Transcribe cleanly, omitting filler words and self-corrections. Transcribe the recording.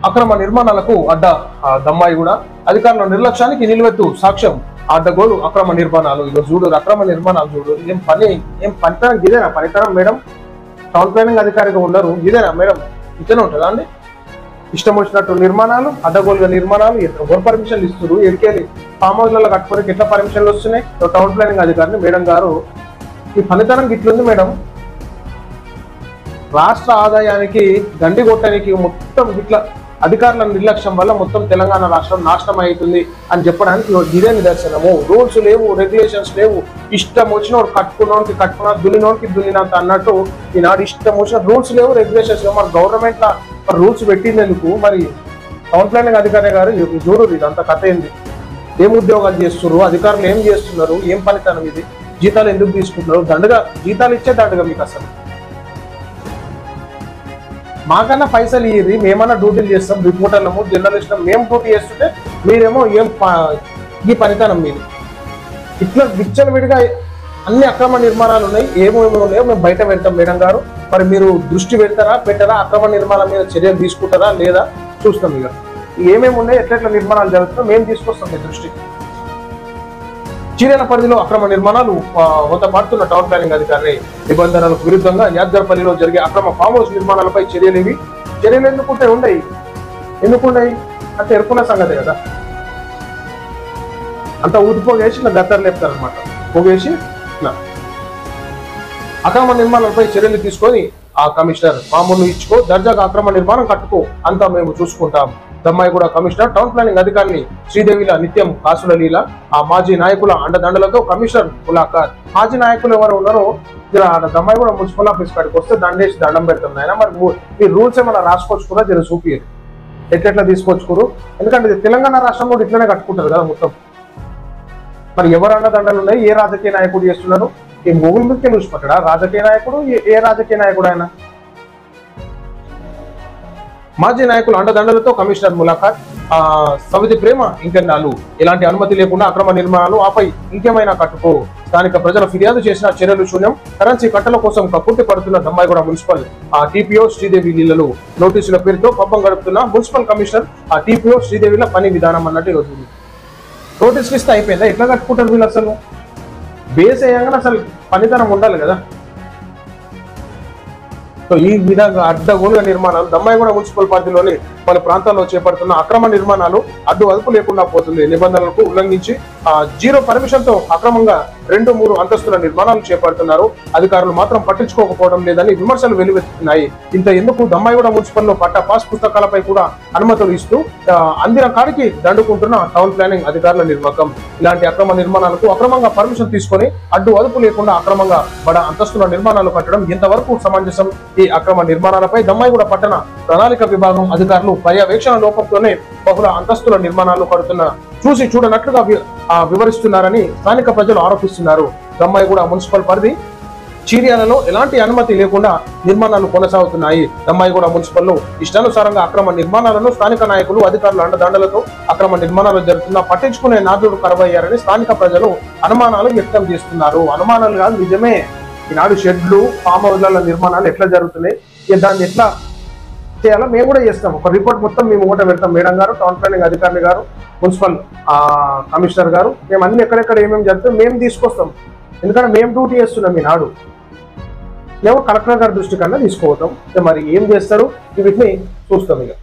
అక్రమ నిర్మాణాలకు అడ్డ దమ్మాయి కూడా అధికారుల నిర్లక్ష్యానికి నిలువెత్తు సాక్ష్యం అడ్డగోలు అక్రమ నిర్మాణాలు. ఇక చూడు అక్రమ నిర్మాణాలు చూడు, ఏం పనితనం ఇదేనా పనితనం మేడం? టౌన్ ప్లానింగ్ అధికారిగా ఉన్నారు, ఇదేనా మేడం? ఇతనే ఉంటుందా అండి? ఇష్టం వచ్చినట్టు నిర్మాణాలు, అడ్డగోలుగా నిర్మాణాలు, ఎవరు పర్మిషన్లు ఇస్తారు? ఎడికెళ్ళి ఫామ్ హౌస్లలో కట్టుకోవడానికి ఎట్లా పర్మిషన్లు వస్తున్నాయి? టౌన్ ప్లానింగ్ అధికారిని మేడం గారు ఈ పనితనం ఇట్లుంది మేడం. రాష్ట్ర ఆదాయానికి గండి కొట్టడానికి మొత్తం ఇట్లా అధికారుల నిర్లక్ష్యం వల్ల మొత్తం తెలంగాణ రాష్ట్రం నాశనం అవుతుంది అని చెప్పడానికి ఇదే నిదర్శనము. రూల్స్ లేవు, రెగ్యులేషన్స్ లేవు, ఇష్టం వచ్చినోడు కట్టుకున్నోడికి కట్టుకున్నా, దున్నినోడికి దున్నినంత అన్నట్టు ఈనాడు ఇష్టం వచ్చిన రూల్స్ లేవు, రెగ్యులేషన్స్ లేవు. మరి గవర్నమెంట్ రూల్స్ పెట్టినందుకు మరి టౌన్ ప్లానింగ్ అధికారి గారు చూడు ఇదంతా కథ ఏంది? ఏం ఉద్యోగాలు చేస్తున్నారు, అధికారులు ఏం చేస్తున్నారు, ఏం పనితనం ఇది? జీతాలు ఎందుకు తీసుకుంటున్నారు? దండగా జీతాలు ఇచ్చే దండగా మీకు అసలు మాకన్నా పైసలు ఇయ్యి, మేమన్నా డ్యూటీలు చేస్తాం, రిపోర్టర్లము జర్నలిస్టులు మేము డ్యూటీ చేస్తుంటే మీరేమో ఏం ఈ పనితనం మీరు ఇట్లా విచ్చలవిడిగా అన్ని అక్రమ నిర్మాణాలు ఉన్నాయి, ఏమేమి ఉన్నాయో మేము బయట పెడతాం మేడం గారు. మరి మీరు దృష్టి పెట్టరా అక్రమ నిర్మాణాల మీద చర్యలు తీసుకుంటారా లేదా చూస్తాం. ఇక ఏమేమి ఉన్నాయో ఎట్లెట్ల నిర్మాణాలు జరుగుతుందో మేము తీసుకొస్తాం మీ దృష్టికి. చీరేల పరిధిలో అక్రమ నిర్మాణాలు పడుతున్న టౌన్ ప్లానింగ్ అధికారి నిబంధనలకు విరుద్ధంగా యాదగిరిపల్లిలో జరిగే అక్రమ ఫామ్ హౌస్ నిర్మాణాలపై చర్యలు ఎందుకుంటే ఉన్నాయి అంటే ఎరుకున్న సంగతే కదా. అంత ఊదిపోగేసి ఇలా గత్తర్ లేపుతారనమాట, పోగేసి ఇట్లా అక్రమ నిర్మాణాలపై చర్యలు తీసుకొని ఆ కమిషనర్ మామూలు ఇచ్చుకో, దర్జాగా అక్రమ నిర్మాణం కట్టుకో, అంతా మేము చూసుకుంటాం. దమ్మాయిగూడ కమిషనర్ టౌన్ ప్లానింగ్ అధికారిని శ్రీదేవిల నిత్యం కాసుల లీల, ఆ మాజీ నాయకుల అండదండలతో కమిషనర్ ములాఖాత్. మాజీ నాయకులు ఎవరు ఉన్నారో దమ్మాయిగూడ మున్సిపల్ ఆఫీస్ కాడికి వస్తే దండేసి దండం పెడతాం ఆయన. మరి మీ రూల్స్ ఏమైనా రాసుకొచ్చుకున్నా జర చూపియరు, ఎట్లెట్లా తీసుకొచ్చుకోరు. ఎందుకంటే తెలంగాణ రాష్ట్రంలో ఇట్లనే కట్టుకుంటారు కదా మొత్తం. మరి ఎవరు అండదండలు ఉన్నాయి, ఏ రాజకీయ నాయకుడు చేస్తున్నారు? ఈ మొగుల మీదకే చూసిపట్టాడా రాజకీయ నాయకుడు? ఏ రాజకీయ నాయకుడు ఆయన? మాజీ నాయకులు అండదండలతో కమిషనర్ ములాఖాత్. సవితి ప్రేమ ఇంకెన్నాళ్ళు, ఎలాంటి అనుమతి లేకుండా అక్రమ నిర్మాణాలు, ఆపై ఇంకేమైనా కట్టుకో. స్థానిక ప్రజల ఫిర్యాదు చేసిన చర్యలు శూన్యం. కరెన్సీ కట్టల కోసం కక్కుర్తి పడుతున్న దమ్మాయిగూడ మున్సిపల్ టీపీఓ శ్రీదేవి లీలలు. నోటీసుల పేరుతో పబ్బం గడుపుతున్న మున్సిపల్ కమిషనర్ టీపీఓ శ్రీదేవిల పని విధానం అన్నట్టు ఈరోజు నోటీసులు ఇస్తే అయిపోయిందా? ఎట్లా కట్టుకుంటారు వీళ్ళు? అసలు బేస్ అయ్యాగానే అసలు పనితనం ఉండాలి కదా. సో ఈ విధంగా అడ్డగోలుగా నిర్మాణాలు దమ్మాయిగూడ మున్సిపల్ పరిధిలోని పలు ప్రాంతాల్లో చేపడుతున్న అక్రమ నిర్మాణాలు అడ్డు అదుపు లేకుండా పోతుంది. నిబంధనలకు ఉల్లంఘించి జీరో పర్మిషన్ తో అక్రమంగా 2-3 అంతస్తుల నిర్మాణాలు చేపడుతున్నారు. అధికారులు మాత్రం పట్టించుకోకపోవడం లేదని విమర్శలు వెలువెత్తుతున్నాయి. ఇంత ఎందుకు దమ్మాయిగూడ మున్సిపల్లో పట్టా పాస్ పుస్తకాలపై కూడా అనుమతులు ఇస్తూ అందిన కాడికి దండుకుంటున్న టౌన్ ప్లానింగ్ అధికారుల నిర్వాహకం. ఇలాంటి అక్రమ నిర్మాణాలకు అక్రమంగా పర్మిషన్ తీసుకొని అడ్డు అదుపు లేకుండా అక్రమంగా బడ అంతస్తుల నిర్మాణాలు కట్టడం ఎంతవరకు సమంజసం? ఈ అక్రమ నిర్మాణాలపై దమ్మాయిగూడ పట్టణ ప్రణాళిక విభాగం అధికారులు పర్యవేక్షణ లోపంతోనే బహుళ అంతస్తుల నిర్మాణాలు కడుతున్న చూసి చూడనట్లుగా వివరిస్తున్నారని స్థానిక ప్రజలు ఆరోపిస్తున్నారు. దమ్మాయిగూడ మున్సిపల్ పరిధి చీర్యాలలో ఎలాంటి అనుమతి లేకుండా నిర్మాణాలు కొనసాగుతున్నాయి. దమ్మాయిగూడ మున్సిపల్లో ఇష్టానుసారంగా అక్రమ నిర్మాణాలను స్థానిక నాయకులు అధికారుల అండదండలతో అక్రమ నిర్మాణాలు జరుగుతున్నా పట్టించుకునే నాదుడు కరువయ్యారని స్థానిక ప్రజలు అనుమానాలు వ్యక్తం చేస్తున్నారు. అనుమానాలు కాదు, నిజమే. ఈనాడు షెడ్లు, ఫామ్ హౌస్ల నిర్మాణాలు ఎట్లా జరుగుతున్నాయి, దాన్ని ఎట్లా చేయాలో మేము కూడా చేస్తాం. ఒక రిపోర్ట్ మొత్తం మేము కూడా పెడతాం. మేడం గారు, టౌన్ ప్లానింగ్ అధికారి గారు, మున్సిపల్ కమిషనర్ గారు, మేము అన్ని ఎక్కడెక్కడ ఏమేమి జరుగుతాం మేము తీసుకొస్తాం. ఎందుకంటే మేము డ్యూటీ చేస్తున్నాం ఈనాడు. మేము కలెక్టర్ గారి దృష్టి కన్నా తీసుకోవతాం. మరి ఏం చేస్తారు వీటిని చూస్తాం ఇక.